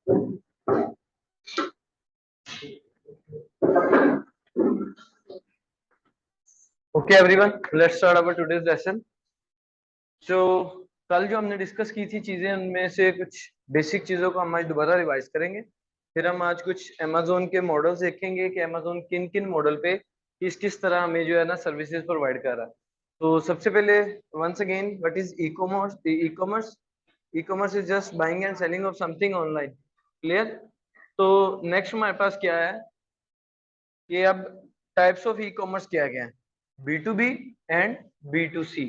Okay everyone, let's start our today's lesson. So कल जो हमने डिस्कस की थी चीजें, उनमें से कुछ बेसिक चीजों को हम आज दोबारा रिवाइज करेंगे। फिर हम आज कुछ अमेजोन के मॉडल्स देखेंगे कि अमेजोन किन किन मॉडल पे किस किस तरह हमें जो है ना सर्विसेज प्रोवाइड कर रहा है। तो सबसे पहले once again, what is e-commerce? E-commerce e-commerce is just buying and selling of something online. Clear? तो नेक्स्ट हमारे पास क्या है कि अब टाइप्स ऑफ ई कॉमर्स क्या क्या है? B to B and B to C.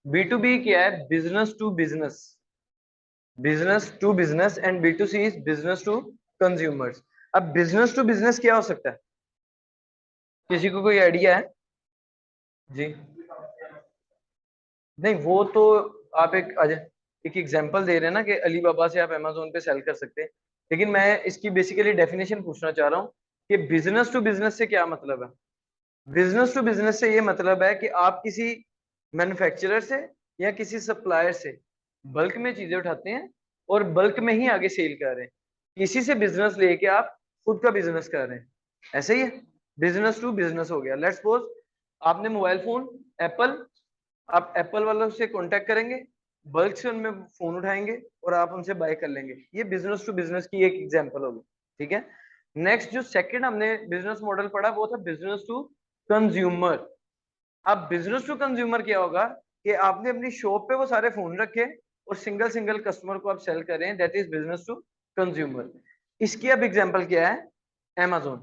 B to B क्या है? Business to business, business to business, and B to C is business to consumers. अब बिजनेस टू बिजनेस क्या हो सकता है? किसी को कोई आइडिया है जी? नहीं, वो तो आप एक एग्जांपल दे रहे हैं ना कि अलीबाबा से आप अमेजोन पे सेल कर सकते हैं। लेकिन मैं इसकी बेसिकली डेफिनेशन पूछना चाह रहा हूँ कि बिजनेस टू बिजनेस से क्या मतलब है। बिजनेस टू बिजनेस से ये मतलब है कि आप किसी मैन्युफैक्चरर से या किसी सप्लायर से बल्क में चीजें उठाते हैं और बल्क में ही आगे सेल कर रहे हैं। किसी से बिजनेस लेके आप खुद का बिजनेस कर रहे हैं, ऐसे ही है। बिजनेस टू बिजनेस हो गया। लेट्स सपोज आपने मोबाइल फोन एप्पल, आप एप्पल वालों से कांटेक्ट करेंगे, बल्क से उनमें फोन उठाएंगे और आप उनसे बाय कर लेंगे। ये बिजनेस टू बिजनेस की एक एग्जांपल होगी। ठीक है। नेक्स्ट जो सेकंड हमने बिजनेस मॉडल पढ़ा वो था बिजनेस टू कंज्यूमर। अब बिजनेस टू कंज्यूमर क्या होगा कि आपने अपनी शॉप पे वो सारे फोन रखे और सिंगल सिंगल कस्टमर को आप सेल कर रहे हैं, that is business to consumer. इसकी अब एग्जांपल क्या है? Amazon।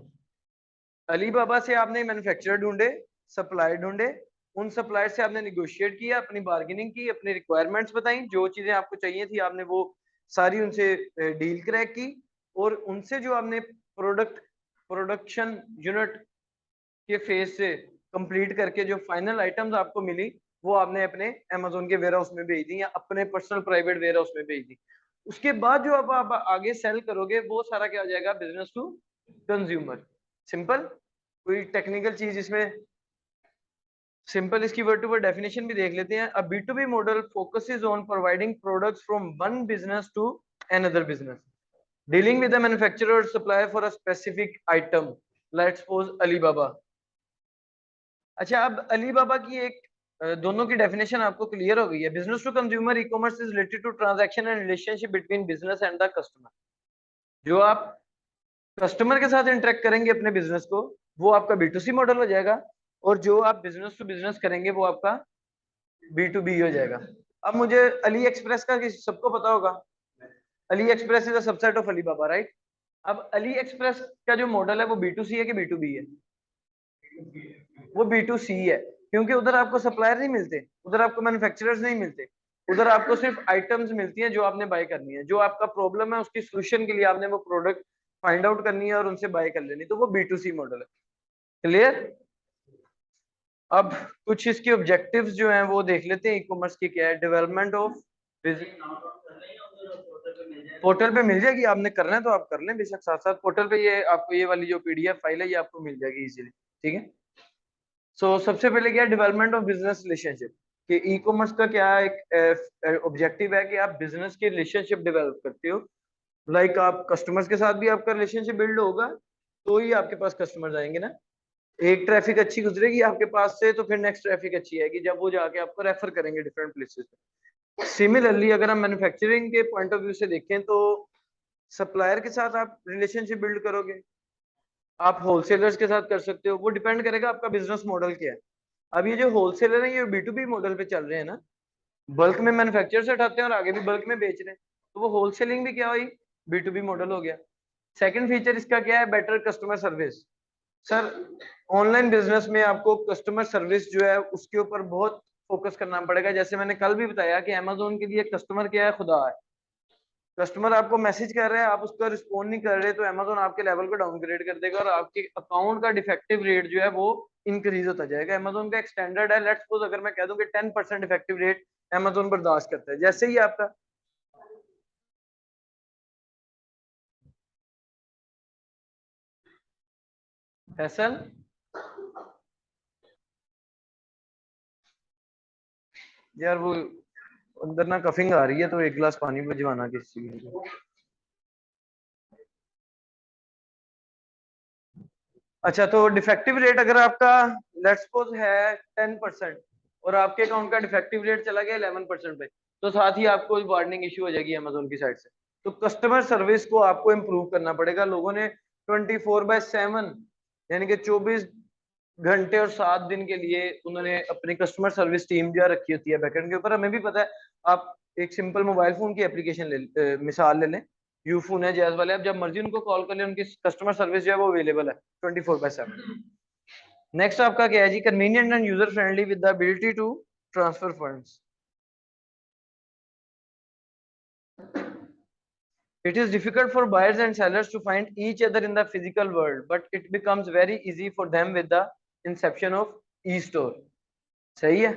अलीबाबा से आपने मैन्युफैक्चरर ढूंढे, सप्लायर ढूंढे, उन सप्लायर से आपने निगोशिएट किया, अपनी बार्गेनिंग की, अपनी रिक्वायरमेंट्स बताई, जो चीजें आपको चाहिए थी आपने वो सारी उनसे डील क्रैक की, और उनसे जो आपने प्रोडक्शन यूनिट के फेज से कंप्लीट करके जो फाइनल आइटम्स आपको मिली वो आपने अपने अमेजोन के वेयर हाउस में भेज दी या अपने पर्सनल प्राइवेट वेयर हाउस में भेज दी। उसके बाद जो अब आप आगे सेल करोगे वो सारा क्या हो जाएगा? Business to consumer. सिंपल। कोई टेक्निकल चीज इसमें? सिंपल। इसकी वर्ड टू वर्ड डेफिनेशन भी देख लेते हैं। A B to B model focuses on providing products from one business to another business, dealing with the manufacturer और supplier for a specific item. Let's suppose Alibaba. अच्छा, अब Alibaba की एक दोनों की डेफिनेशन आपको क्लियर हो गई है। Business to consumer e-commerce is related to transaction and relationship between business and the customer. जो आप कस्टमर के साथ इंटरेक्ट करेंगे अपने बिजनेस को, वो आपका बी टू सी मॉडल हो जाएगा, और जो आप बिजनेस टू बिजनेस करेंगे वो आपका बी टू बी हो जाएगा। अब मुझे अली एक्सप्रेस का सबको पता होगा, Ali express is a subset of Alibaba, right? अब अली एक्सप्रेस का जो मॉडल है वो बी टू सी है कि बी टू बी है? वो बी टू सी है, क्योंकि उधर आपको सप्लायर नहीं मिलते, उधर आपको मैन्युफैक्चरर्स नहीं मिलते, उधर आपको सिर्फ आइटम्स मिलती हैं जो आपने बाय करनी है। जो आपका प्रॉब्लम है उसकी सोल्यूशन के लिए आपने वो प्रोडक्ट फाइंड आउट करनी है और उनसे बाय कर लेनी, तो वो बी टू सी मॉडल है। क्लियर? अब कुछ इसके ऑब्जेक्टिव्स जो हैं वो देख लेते हैं। ई कॉमर्स की क्या है? डेवलपमेंट ऑफ पोर्टल पे मिल जाएगी, आपने करना है तो आप कर लें बेशक, साथ साथ पोर्टल पे ये आपको ये वाली जो पीडीएफ फाइल है ये आपको मिल जाएगी इजीली। ठीक है। सो सबसे पहले क्या है? Development of business relationship. कि ई कॉमर्स का क्या एक ऑब्जेक्टिव है कि आप बिजनेस के रिलेशनशिप डेवलप करते हो। लाइक आप कस्टमर्स के साथ भी आपका रिलेशनशिप बिल्ड होगा तो ही आपके पास कस्टमर्स आएंगे ना। एक ट्रैफिक अच्छी गुजरेगी आपके पास से तो फिर नेक्स्ट ट्रैफिक अच्छी आएगी जब वो जाके आपको रेफर करेंगे डिफरेंट प्लेसेस पे। सिमिलरली अगर हम मैन्युफैक्चरिंग के पॉइंट ऑफ व्यू से देखें तो सप्लायर के साथ आप रिलेशनशिप बिल्ड करोगे, आप होलसेलर्स के साथ कर सकते हो, वो डिपेंड करेगा आपका बिजनेस मॉडल क्या है। अब ये जो होलसेलर है ये बी टू बी मॉडल पे चल रहे हैं ना, बल्क में मैन्युफैक्चर से उठाते हैं और आगे भी बल्क में बेच रहे हैं, तो वो होलसेलिंग भी क्या हुई? बी टू बी मॉडल हो गया। सेकंड फीचर इसका क्या है? Better customer service. Sir, online business में आपको कस्टमर सर्विस जो है उसके ऊपर बहुत फोकस करना पड़ेगा। जैसे मैंने कल भी बताया कि अमेजोन के लिए कस्टमर क्या है? खुदा है। कस्टमर आपको मैसेज कर रहे हैं, आप उसका रिस्पॉन्ड नहीं कर रहे, तो अमेजोन आपके लेवल को डाउनग्रेड कर देगा और आपके अकाउंट का डिफेक्टिव रेट जो है वो इंक्रीज होता जाएगा। अमेजोन का एक स्टैंडर्ड है, लेट्स सपोज अगर मैं कह दूं कि 10% इफेक्टिव रेट अमेजोन बर्दाश्त करता है, जैसे ही आपका फैसल। यार वो अंदर ना कफिंग आ रही है तो एक गिलास पानी भिजवाना किसी चीज। अच्छा, तो डिफेक्टिव रेट अगर आपका लेट्स सपोज है 10% और आपके अकाउंट का डिफेक्टिव रेट चला गया 11% पे, तो साथ ही आपको वार्निंग इश्यू हो जाएगी अमेजोन की साइड से। तो कस्टमर सर्विस को आपको इम्प्रूव करना पड़ेगा। लोगों ने 24/7 यानी कि 24 घंटे और 7 दिन के लिए उन्होंने अपनी कस्टमर सर्विस टीम जो है रखी होती है बैकएंड के ऊपर। हमें भी पता है, आप एक सिंपल मोबाइल फोन की एप्लीकेशन मिसाल ले लें, यूफोन है, जैज वाले, आप जब मर्जी उनको कॉल कर ले, उनकी कस्टमर सर्विस जो है वो अवेलेबल है 24/7। नेक्स्ट आपका क्या है जी? Convenient and user friendly with the ability to transfer funds. It is difficult for buyers and sellers to find each other in the physical world, but it becomes very easy for them with the inception of e-store। सही है,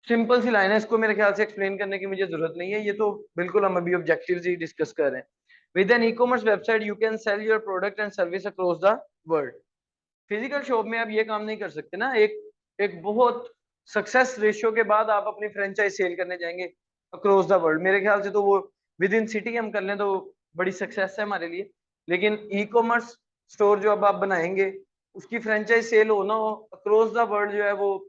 simple सी line है, इसको मेरे ख्याल से explain करने की मुझे जरूरत नहीं है, ये तो बिल्कुल हम अभी ऑब्जेक्टिव्स ही डिस्कस कर रहे हैं। With an e-commerce website you can sell your product and service across the world. Physical shop में आप ये काम नहीं कर सकते ना। एक एक बहुत सक्सेस रेशियो के बाद आप अपनी फ्रेंचाइज सेल करने जाएंगे अक्रॉस द वर्ल्ड, मेरे ख्याल से तो वो विद इन सिटी हम कर लें तो बड़ी सक्सेस है हमारे लिए। लेकिन ई कॉमर्स स्टोर जो अब आप बनाएंगे, उसकी फ्रेंचाइज सेल होना हो अक्रॉस द वर्ल्ड जो है, वो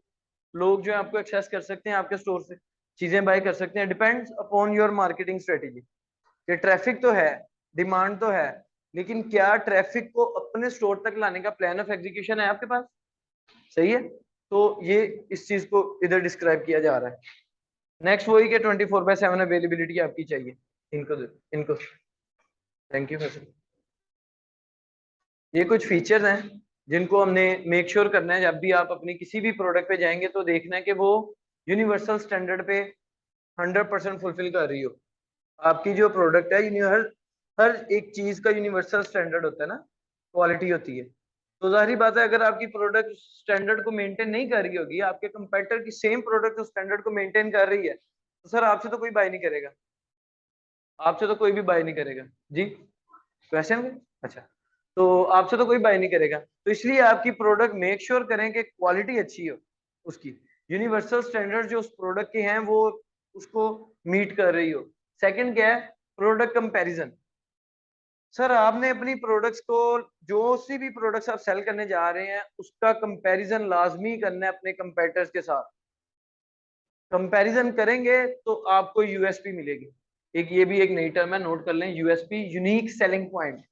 लोग जो है आपको एक्सेस कर सकते हैं, आपके स्टोर से चीजें बाय कर सकते हैं। Depends upon your marketing strategy. कि ट्रैफिक तो है, डिमांड तो है, लेकिन क्या ट्रैफिक को अपने स्टोर तक लाने का प्लान ऑफ एग्जीक्यूशन है आपके पास? सही है, तो ये इस चीज को इधर डिस्क्राइब किया जा रहा है। नेक्स्ट वही कि 24/7 अवेलेबिलिटी आपकी चाहिए। इनको इनको थैंक यू सर। ये कुछ फीचर्स हैं जिनको हमने मेक श्योर करना है, जब भी आप अपनी किसी भी प्रोडक्ट पे जाएंगे तो देखना है कि वो यूनिवर्सल स्टैंडर्ड पे 100% फुलफिल कर रही हो। आपकी जो प्रोडक्ट है, हर हर एक चीज का यूनिवर्सल स्टैंडर्ड होता है ना, क्वालिटी होती है। तो जाहिर बात है, अगर आपकी प्रोडक्ट स्टैंडर्ड को मेंटेन नहीं कर रही होगी, आपके कंपेटिटर की सेम प्रोडक्ट उस स्टैंडर्ड को मेंटेन कर रही है, तो सर आपसे तो कोई बाय नहीं करेगा, आपसे तो कोई भी बाय नहीं करेगा जी। क्वेश्चन? अच्छा, तो आपसे तो कोई बाय नहीं करेगा, तो इसलिए आपकी प्रोडक्ट मेक श्योर करें कि क्वालिटी अच्छी हो, उसकी यूनिवर्सल स्टैंडर्ड जो उस प्रोडक्ट के हैं वो उसको मीट कर रही हो। सेकंड क्या है? Product comparison. सर आपने अपनी प्रोडक्ट्स को, जो सी भी प्रोडक्ट्स आप सेल करने जा रहे हैं, उसका कंपैरिजन लाजमी करना है अपने कंपेटिटर्स के साथ। कंपैरिजन करेंगे तो आपको यूएसपी मिलेगी। एक ये भी एक नई टर्म है, नोट कर लें, USP, unique selling point.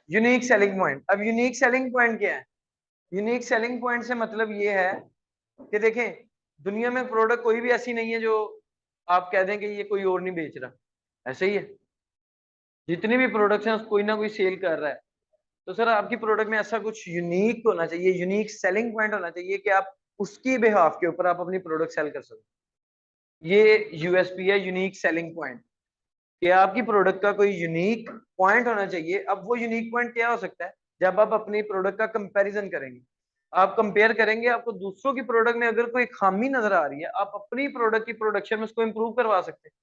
Unique selling point, अब यूनिक सेलिंग पॉइंट क्या है? यूनिक सेलिंग पॉइंट से मतलब ये है कि देखें, दुनिया में प्रोडक्ट कोई भी ऐसी नहीं है जो आप कह दें कि ये कोई और नहीं बेच रहा, ऐसे ही है। जितनी भी प्रोडक्ट्स हैं कोई ना कोई सेल कर रहा है। तो सर आपकी प्रोडक्ट में ऐसा कुछ यूनिक होना चाहिए, यूनिक सेलिंग पॉइंट होना चाहिए कि आप उसकी बिहाफ के ऊपर आप अपनी प्रोडक्ट सेल कर सको। ये यूएसपी है, यूनिक सेलिंग पॉइंट, कि आपकी प्रोडक्ट का कोई यूनिक पॉइंट होना चाहिए। अब वो यूनिक पॉइंट क्या हो सकता है? जब आप अपनी प्रोडक्ट का कंपैरिजन करेंगे, आप कंपेयर करेंगे, आपको दूसरों की प्रोडक्ट में अगर कोई खामी नजर आ रही है, आप अपनी प्रोडक्ट की प्रोडक्शन में उसको इंप्रूव करवा सकते हैं।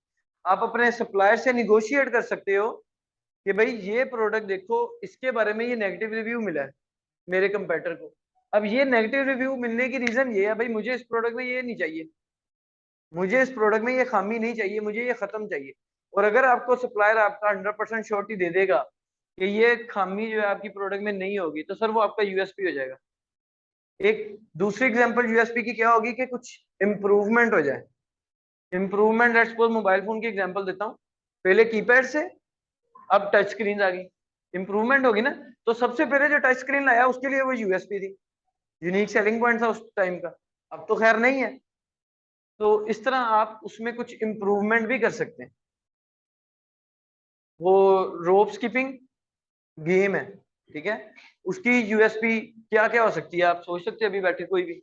आप अपने सप्लायर से निगोशिएट कर सकते हो कि भाई ये प्रोडक्ट देखो, इसके बारे में ये नेगेटिव रिव्यू मिला है मेरे कंपेटर को। अब ये नेगेटिव रिव्यू मिलने की रीजन ये है, भाई मुझे इस प्रोडक्ट में ये नहीं चाहिए, मुझे इस प्रोडक्ट में ये खामी नहीं चाहिए, मुझे ये खत्म चाहिए। और अगर आपको सप्लायर आपका 100% श्योरिटी दे देगा कि ये खामी जो है आपकी प्रोडक्ट में नहीं होगी, तो सर वो आपका यूएसपी हो जाएगा। एक दूसरी एग्जांपल यूएसपी की क्या होगी कि कुछ इंप्रूवमेंट हो जाए। Improvement, let's suppose mobile phone की एग्जांपल देता हूँ, पहले कीपैड से अब टच स्क्रीन आ गई, इंप्रूवमेंट होगी ना। तो सबसे पहले जो टच स्क्रीन लाया उसके लिए वो यूएसपी थी, यूनिक सेलिंग पॉइंट था उस टाइम का। अब तो खैर नहीं है। तो इस तरह आप उसमें कुछ इंप्रूवमेंट भी कर सकते हैं। वो रोप स्किपिंग गेम है, ठीक है, उसकी यूएसपी क्या क्या हो सकती है आप सोच सकते हैं अभी बैठे कोई भी।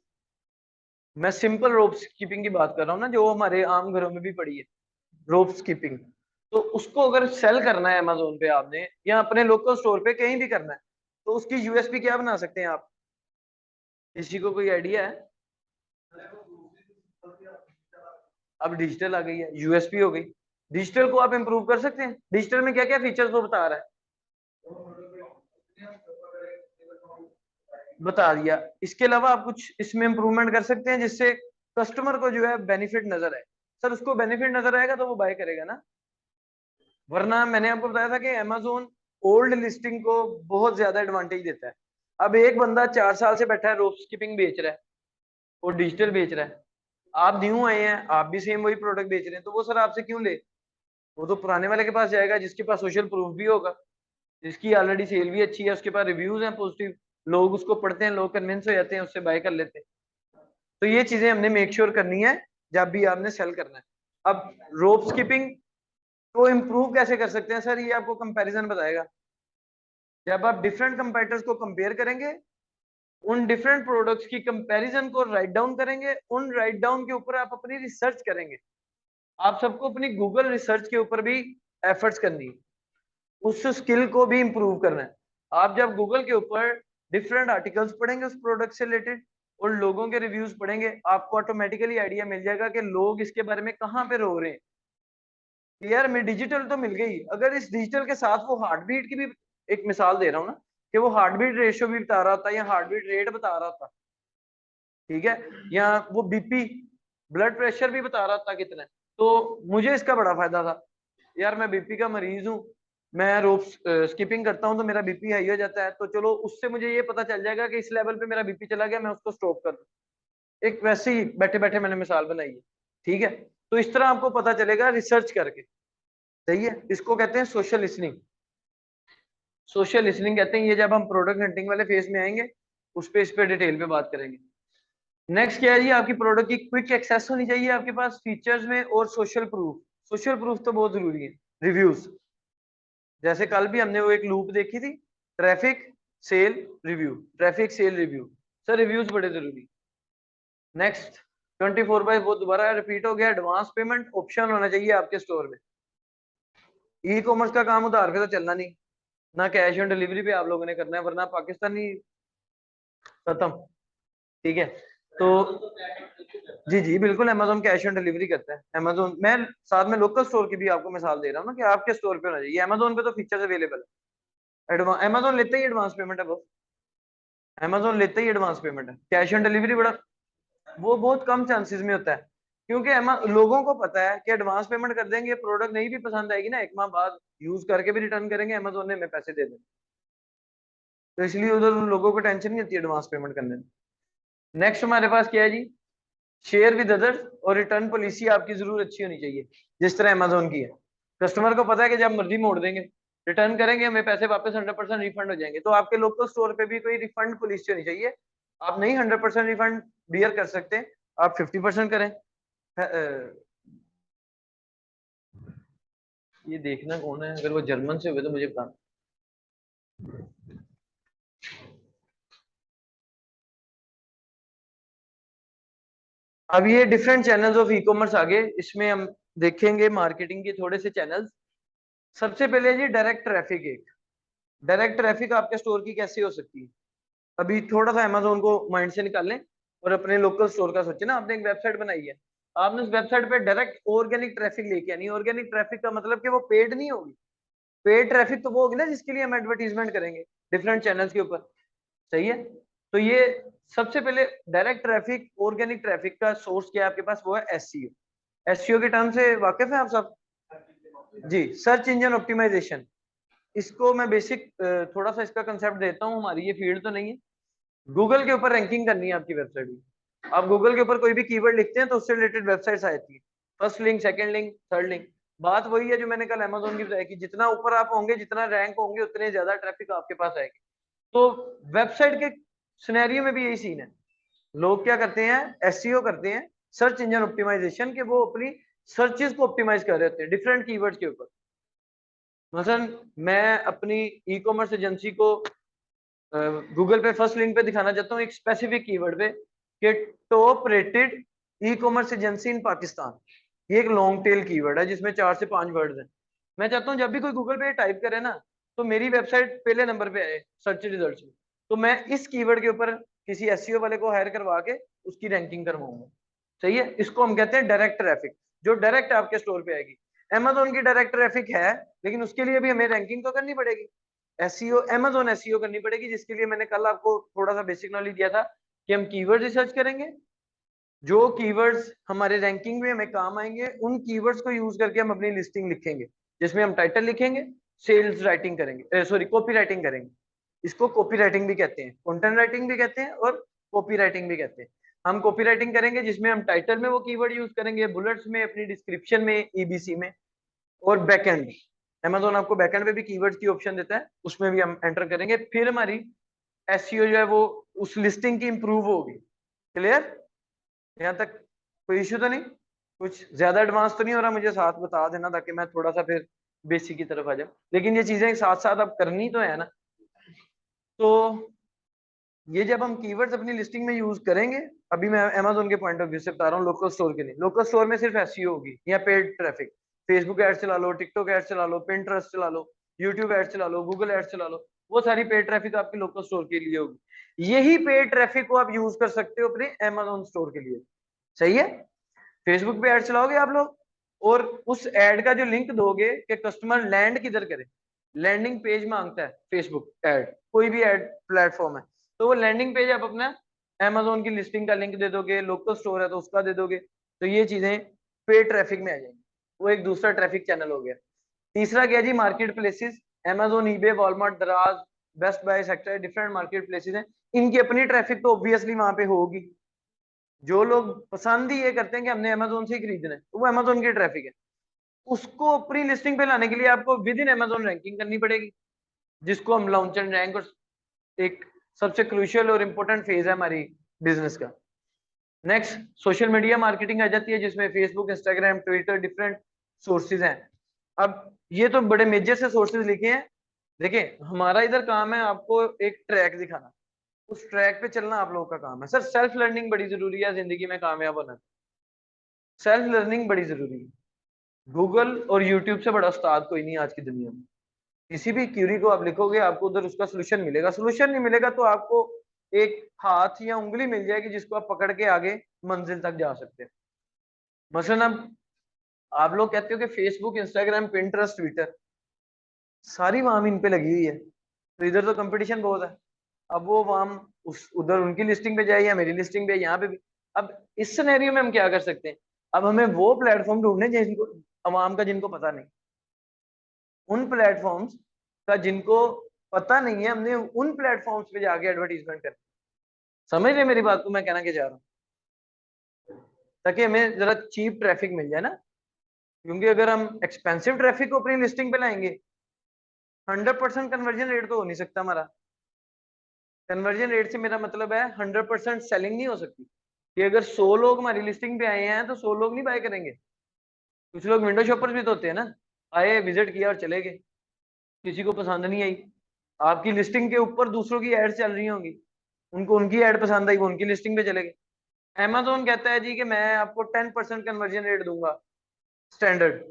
मैं सिंपल रोप स्किपिंग की बात कर रहा हूँ ना, जो हमारे आम घरों में भी पड़ी है, रोप स्किपिंग। तो उसको अगर सेल करना है अमेजोन पे आपने, या अपने लोकल स्टोर पे कहीं भी करना है, तो उसकी यूएसपी क्या बना सकते हैं आप? किसी को कोई आइडिया है? अब डिजिटल आ गई है, यूएसपी हो गई। डिजिटल को आप इंप्रूव कर सकते हैं। डिजिटल में क्या क्या फीचर्स वो बता रहा है? बता दिया। इसके अलावा आप कुछ इसमें इंप्रूवमेंट कर सकते हैं जिससे कस्टमर को जो है बेनिफिट नजर आए। सर उसको बेनिफिट नजर आएगा तो वो बाय करेगा ना, वरना मैंने आपको बताया था कि अमेजोन ओल्ड लिस्टिंग को बहुत ज्यादा एडवांटेज देता है। अब एक बंदा 4 साल से बैठा है रोप स्किपिंग बेच रहा है और डिजिटल बेच रहा है, आप न्यू आए हैं, आप भी सेम वही प्रोडक्ट बेच रहे हैं, तो वो सर आपसे क्यों ले? वो तो पुराने वाले के पास जाएगा जिसके पास सोशल प्रूफ भी होगा, जिसकी ऑलरेडी सेल भी अच्छी है, उसके पास रिव्यूज हैं पॉजिटिव, लोग उसको पढ़ते हैं, लोग कन्विंस हो जाते हैं, उससे बाय कर लेते हैं। तो ये चीजें हमने मेक श्योर करनी है जब भी आपने सेल करना है। अब रोप स्किपिंग को इम्प्रूव कैसे कर सकते हैं सर, ये आपको कंपैरिजन बताएगा। जब आप डिफरेंट कंपेटिटर्स को कंपेयर करेंगे, उन डिफरेंट प्रोडक्ट्स की कंपैरिजन को राइट डाउन करेंगे, उन राइट डाउन के ऊपर आप अपनी रिसर्च करेंगे। आप सबको अपनी गूगल रिसर्च के ऊपर भी एफर्ट्स करनी है, उस स्किल को भी इंप्रूव करना है। आप जब गूगल के ऊपर डिफरेंट आर्टिकल्स पढ़ेंगे उस प्रोडक्ट से रिलेटेड और लोगों के रिव्यूज पढ़ेंगे, आपको ऑटोमेटिकली आइडिया मिल जाएगा कि लोग इसके बारे में कहाँ पे रो रहे हैं। यार मैं डिजिटल तो मिल गई, अगर इस डिजिटल के साथ वो हार्ट बीट की भी, एक मिसाल दे रहा हूँ ना, कि वो हार्ट बीट रेशियो भी बता रहा था या हार्ट बीट रेट बता रहा था, ठीक है, या वो बीपी ब्लड प्रेशर भी बता रहा था कितना है, तो मुझे इसका बड़ा फायदा था। यार मैं बीपी का मरीज हूँ, मैं रोप स्किपिंग करता हूँ तो मेरा बीपी हाई हो जाता है, तो चलो उससे मुझे ये पता चल जाएगा कि इस लेवल पे मेरा बीपी चला गया, मैं उसको स्टॉप कर दूं। एक वैसे ही बैठे बैठे मैंने मिसाल बनाई है, ठीक है। तो इस तरह आपको पता चलेगा रिसर्च करके, सही है। इसको कहते हैं सोशल लिसनिंग। सोशल लिसनिंग कहते हैं ये, जब हम प्रोडक्ट हंटिंग वाले फेज में आएंगे उस पे इस पे डिटेल पे बात करेंगे। नेक्स्ट क्या है जी, आपकी प्रोडक्ट की क्विक एक्सेस होनी चाहिए आपके पास फीचर्स में, और सोशल प्रूफ। सोशल प्रूफ तो बहुत जरूरी है। रिव्यूज, जैसे कल भी हमने वो एक लूप देखी थी, traffic sale review, traffic sale review, sir reviews बड़े जरूरी। नेक्स्ट 24/7 वो दोबारा रिपीट हो गया, एडवांस पेमेंट ऑप्शन होना चाहिए आपके स्टोर में। ई कॉमर्स का काम उधार पे तो चलना नहीं, ना कैश ऑन डिलीवरी पे आप लोगों ने करना है, वरना पाकिस्तानी खत्म, ठीक है। तो जी जी बिल्कुल, अमेजोन कैश ऑन डिलीवरी करता है। अमेजोन, मैं साथ में लोकल स्टोर की भी आपको मिसाल दे रहा हूँ ना, कि आपके स्टोर पे होना चाहिए। अमेजोन पे तो फीचर्स अवेलेबल है, एडवांस अमेजोन लेते ही एडवांस पेमेंट है वो, अमेजोन लेते ही एडवांस पेमेंट है। कैश ऑन डिलीवरी बड़ा, वो बहुत कम चांसेस में होता है, क्योंकि लोगों को पता है कि एडवांस पेमेंट कर देंगे, प्रोडक्ट नहीं भी पसंद आएगी ना, 1 माह बाद यूज करके भी रिटर्न करेंगे, अमेजोन ने हमें पैसे दे देंगे, तो इसलिए उधर लोगों को टेंशन नहीं होती एडवांस पेमेंट करने में। नेक्स्ट हमारे पास क्या है जी, शेयर विद अदर्स, और रिटर्न पॉलिसी आपकी जरूर अच्छी होनी चाहिए, जिस तरह अमेजोन की है। कस्टमर को पता है कि जब मर्जी मोड़ देंगे, रिटर्न करेंगे, हमें पैसे वापस 100% रिफंड हो जाएंगे, तो आपके लोकल स्टोर पे भी कोई रिफंड पॉलिसी होनी चाहिए। आप नहीं 100% रिफंड बियर कर सकते, आप 50% करें। ये देखना कौन है, अगर वो जर्मन से हुए तो मुझे बता। अब ये different channels of e commerce आगे, इसमें हम देखेंगे मार्केटिंग के थोड़े से चैनल्स। सबसे पहले जी डायरेक्ट ट्रैफिक। एक डायरेक्ट ट्रैफिक आपके स्टोर की कैसे हो सकती है, अभी थोड़ा सा अमेजोन को माइंड से निकाल लें और अपने लोकल स्टोर का सोचे ना। आपने एक वेबसाइट बनाई है, आपने उस वेबसाइट पे डायरेक्ट ऑर्गेनिक ट्रैफिक लेके आनी। ऑर्गेनिक ट्रैफिक का मतलब कि वो पेड नहीं होगी, पेड ट्रैफिक तो वो होगी ना जिसके लिए हम एडवर्टीजमेंट करेंगे डिफरेंट चैनल्स के ऊपर, सही है। तो ये सबसे पहले डायरेक्ट ट्रैफिक, ऑर्गेनिक ट्रैफिक का सोर्स क्या है आपके पास, वो है एसईओ। एसईओ के टर्म से वाकिफ है आप सब? जी, सर्च इंजन ऑप्टिमाइजेशन। इसको मैं बेसिक थोड़ा सा इसका कंसेप्ट देता हूँ, हमारी ये फील्ड तो नहीं है। गूगल के ऊपर रैंकिंग करनी है आपकी वेबसाइट की। आप गूगल के ऊपर कोई भी कीवर्ड लिखते हैं तो उससे रिलेटेड वेबसाइट्स आ जाती है, first link, second link, third link. बात वही है जो मैंने कल अमेजोन की बताई कि जितना ऊपर आप होंगे, जितना रैंक होंगे, उतने ज्यादा ट्रैफिक आपके पास आएगी। तो वेबसाइट के सिनेरियो में भी यही सीन है। लोग क्या करते हैं, एसईओ करते हैं, सर्च इंजन ऑप्टिमाइजेशन, के वो अपनी सर्चेस को ऑप्टिमाइज कर रहे होते हैं डिफरेंट कीवर्ड्स के ऊपर। मसलन मैं अपनी ई कॉमर्स एजेंसी को गूगल पे फर्स्ट लिंक पे दिखाना चाहता हूँ एक स्पेसिफिक कीवर्ड पे, कि top rated e commerce agency in Pakistan. ये एक लॉन्ग टेल कीवर्ड है जिसमें 4 से 5 वर्ड्स हैं। मैं चाहता हूँ जब भी कोई गूगल पे टाइप करे ना, तो मेरी वेबसाइट पहले नंबर पे आए सर्च रिजल्ट्स में। तो मैं इस कीवर्ड के ऊपर किसी एसईओ वाले को हायर करवा के उसकी रैंकिंग करवाऊंगा, सही है। इसको हम कहते हैं डायरेक्ट ट्रैफिक, जो डायरेक्ट आपके स्टोर पे आएगी। अमेजोन की डायरेक्ट ट्रैफिक है, लेकिन उसके लिए भी हमें रैंकिंग तो करनी पड़ेगी। एसईओ, Amazon एसईओ करनी पड़ेगी, जिसके लिए मैंने कल आपको थोड़ा सा बेसिक नॉलेज दिया था कि हम कीवर्ड रिसर्च करेंगे, जो कीवर्ड्स हमारे रैंकिंग में हमें काम आएंगे उन कीवर्ड्स को यूज करके हम अपनी लिस्टिंग लिखेंगे, जिसमें हम टाइटल लिखेंगे, सेल्स राइटिंग करेंगे, सॉरी कॉपी राइटिंग करेंगे। इसको कॉपी राइटिंग भी कहते हैं, कंटेंट राइटिंग भी कहते हैं और कॉपी राइटिंग भी कहते हैं। हम कॉपी राइटिंग करेंगे जिसमें हम टाइटल में वो कीवर्ड यूज करेंगे, बुलेट्स में, अपनी डिस्क्रिप्शन में, ईबीसी में, और बैकएंड Amazon आपको बैकएंड पे भी कीवर्ड्स की ऑप्शन देता है, उसमें भी हम एंटर करेंगे। फिर हमारी एसईओ जो है वो उस लिस्टिंग की इंप्रूव होगी। क्लियर? यहाँ तक कोई इश्यू तो नहीं? कुछ ज्यादा एडवांस तो नहीं हो रहा? मुझे साथ बता देना ताकि मैं थोड़ा सा फिर बेसिक की तरफ आ जाऊं। लेकिन ये चीजें साथ साथ अब करनी तो है ना। तो ये जब हम कीवर्ड्स अपनी लिस्टिंग में यूज करेंगे, अभी मैं Amazon के पॉइंट ऑफ व्यू से बता रहा हूँ, लोकल स्टोर के लिए। लोकल स्टोर में सिर्फ एसईओ होगी या पेड ट्रैफिक, फेसबुक एड चला लो, टिकटॉक एड चला लो, पिंटरेस्ट चला लो, यूट्यूब एड चला लो, गूगल एड चला लो, वो सारी पेड ट्रैफिक आपकी लोकल स्टोर के लिए होगी। यही पेड ट्रैफिक को आप यूज कर सकते हो अपने Amazon स्टोर के लिए। सही है? फेसबुक पे एड चलाओगे आप लोग, और उस एड का जो लिंक दोगे कि कस्टमर लैंड किधर करे, लैंडिंग पेज मांगता है फेसबुक एड, कोई भी एड प्लेटफॉर्म है, तो वो लैंडिंग पेज आप अपना Amazon की लिस्टिंग का लिंक दे दोगे, लोकल स्टोर है तो उसका दे दोगे, तो ये चीजें पेड ट्रैफिक में आ जाएंगी। वो एक दूसरा ट्रैफिक चैनल हो गया। तीसरा क्या जी? Market places. Amazon, eBay, Walmart, Daraz, Best Buy sector, different market places हैं। इनकी अपनी ट्रैफिक तो ऑब्वियसली वहां पे होगी। जो लोग पसंद ही ये करते हैं कि हमने Amazon से ही खरीदना है, तो वो Amazon की ट्रैफिक है। उसको अपनी लिस्टिंग पे लाने के लिए आपको विद इन Amazon रैंकिंग करनी पड़ेगी, जिसको हम लॉन्च एंड रैंक, और एक सबसे क्रूशियल और इंपॉर्टेंट फेज है हमारी बिजनेस का। नेक्स्ट सोशल मीडिया मार्केटिंग आ जाती है, जिसमें Facebook, Instagram, Twitter, different sources हैं। अब ये तो बड़े मेजर से सोर्सेज लिखे हैं। देखिए हमारा इधर काम है आपको एक ट्रैक दिखाना, उस ट्रैक पे चलना आप लोगों का काम है। सर सेल्फ लर्निंग बड़ी जरूरी है जिंदगी में कामयाब होना, सेल्फ लर्निंग बड़ी जरूरी है। गूगल और यूट्यूब से बड़ा उस्ताद कोई नहीं आज की दुनिया में। किसी भी क्यूरी को आप लिखोगे आपको उधर उसका सोल्यूशन मिलेगा, सोल्यूशन नहीं मिलेगा तो आपको एक हाथ या उंगली मिल जाएगी जिसको आप पकड़ के आगे मंजिल तक जा सकते हैं। मसलन अब आप लोग कहते हो कि फेसबुक, इंस्टाग्राम, पिंटरेस्ट, ट्विटर, सारी वाम इन पे लगी हुई है, तो इधर तो कंपटीशन बहुत है। अब वो वाम उस उधर उनकी लिस्टिंग पे जाए या मेरी लिस्टिंग पे, यहाँ पे भी। अब इस सिनेरियो में हम क्या कर सकते हैं? अब हमें वो प्लेटफॉर्म ढूंढने जिनको अवाम का जिनको पता नहीं, उन प्लेटफॉर्म्स का जिनको पता नहीं है, हमने उन प्लेटफॉर्म्स पे जाके एडवर्टीजमेंट कर। समझ रहे मेरी बात को मैं कहना क्या चाह रहा हूँ? ताकि हमें जरा चीप ट्रैफिक मिल जाए ना, क्योंकि अगर हम एक्सपेंसिव ट्रैफिक को अपनी लिस्टिंग पे लाएंगे, 100% कन्वर्जन रेट तो हो नहीं सकता हमारा। कन्वर्जन रेट से मेरा मतलब है 100% सेलिंग नहीं हो सकती, कि अगर 100 लोग हमारी लिस्टिंग पे आए हैं तो 100 लोग नहीं बाय करेंगे। कुछ लोग विंडो शॉपर्स भी तो होते हैं ना, आए, विजिट किया और चले गए, किसी को पसंद नहीं आई। आपकी लिस्टिंग के ऊपर दूसरों की एड चल रही होंगी, उनको उनकी एड पसंद आई, वो उनकी लिस्टिंग पे चले गए। Amazon कहता है जी कि मैं आपको 10% कन्वर्जन रेट दूंगा स्टैंडर्ड।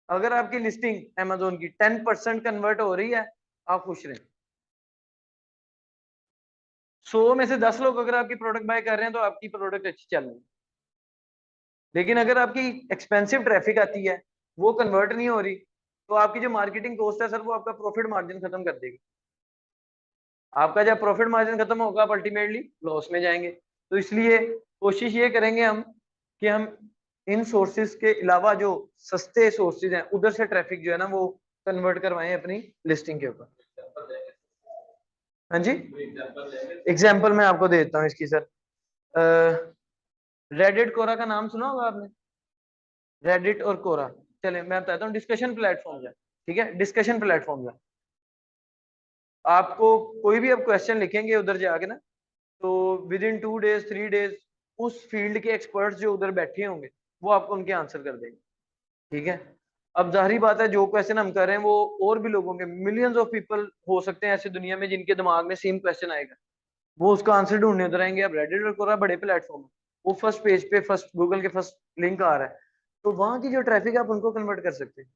अगर आपकी लिस्टिंग Amazon की 10% कन्वर्ट हो रही है, आप खुश रहें। 100 में से 10 लोग अगर आपकी प्रोडक्ट बाय कर रहे हैं तो आपकी प्रोडक्ट अच्छी चल रही है। लेकिन अगर आपकी एक्सपेंसिव ट्रैफिक आती है, वो कन्वर्ट नहीं हो रही, तो आपकी जो मार्केटिंग कॉस्ट है सर, वो आपका प्रॉफिट मार्जिन खत्म कर देगी। आपका जब प्रॉफिट मार्जिन खत्म होगा, आप अल्टीमेटली लॉस में जाएंगे। तो इसलिए कोशिश ये करेंगे हम कि हम इन सोर्सेज के अलावा जो सस्ते सोर्सेज हैं उधर से ट्रैफिक जो है ना वो कन्वर्ट करवाएं अपनी लिस्टिंग के ऊपर। हाँ जी, एग्जाम्पल मैं आपको दे देता हूँ इसकी सर। रेडिट, कोरा का नाम सुना होगा आपने? रेडिट और कोरा, चले मैं बताता हूँ, डिस्कशन प्लेटफॉर्म है। ठीक है, डिस्कशन प्लेटफॉर्म है। आपको कोई भी आप क्वेश्चन लिखेंगे उधर जाके ना, तो विद इन 2 डेज 3 डेज उस फील्ड के एक्सपर्ट्स जो उधर बैठे होंगे वो आपको उनके आंसर कर देंगे। ठीक है, अब जाहिर बात है जो क्वेश्चन हम कर रहे हैं वो और भी लोगों के, मिलियंस ऑफ पीपल हो सकते हैं ऐसे दुनिया में जिनके दिमाग में सेम क्वेश्चन आएगा, वो उसका आंसर ढूंढने उधर आएंगे। अब रेडिट और कोरा बड़े प्लेटफॉर्म है, वो फर्स्ट पेज पे, फर्स्ट गूगल के फर्स्ट लिंक आ रहा है, तो वहां की जो ट्रैफिक है आप उनको कन्वर्ट कर सकते हैं।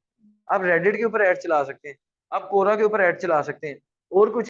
आप रेडिट के ऊपर ऐड चला सकते हैं, आप कोरा के ऊपर ऐड चला सकते हैं, और कुछ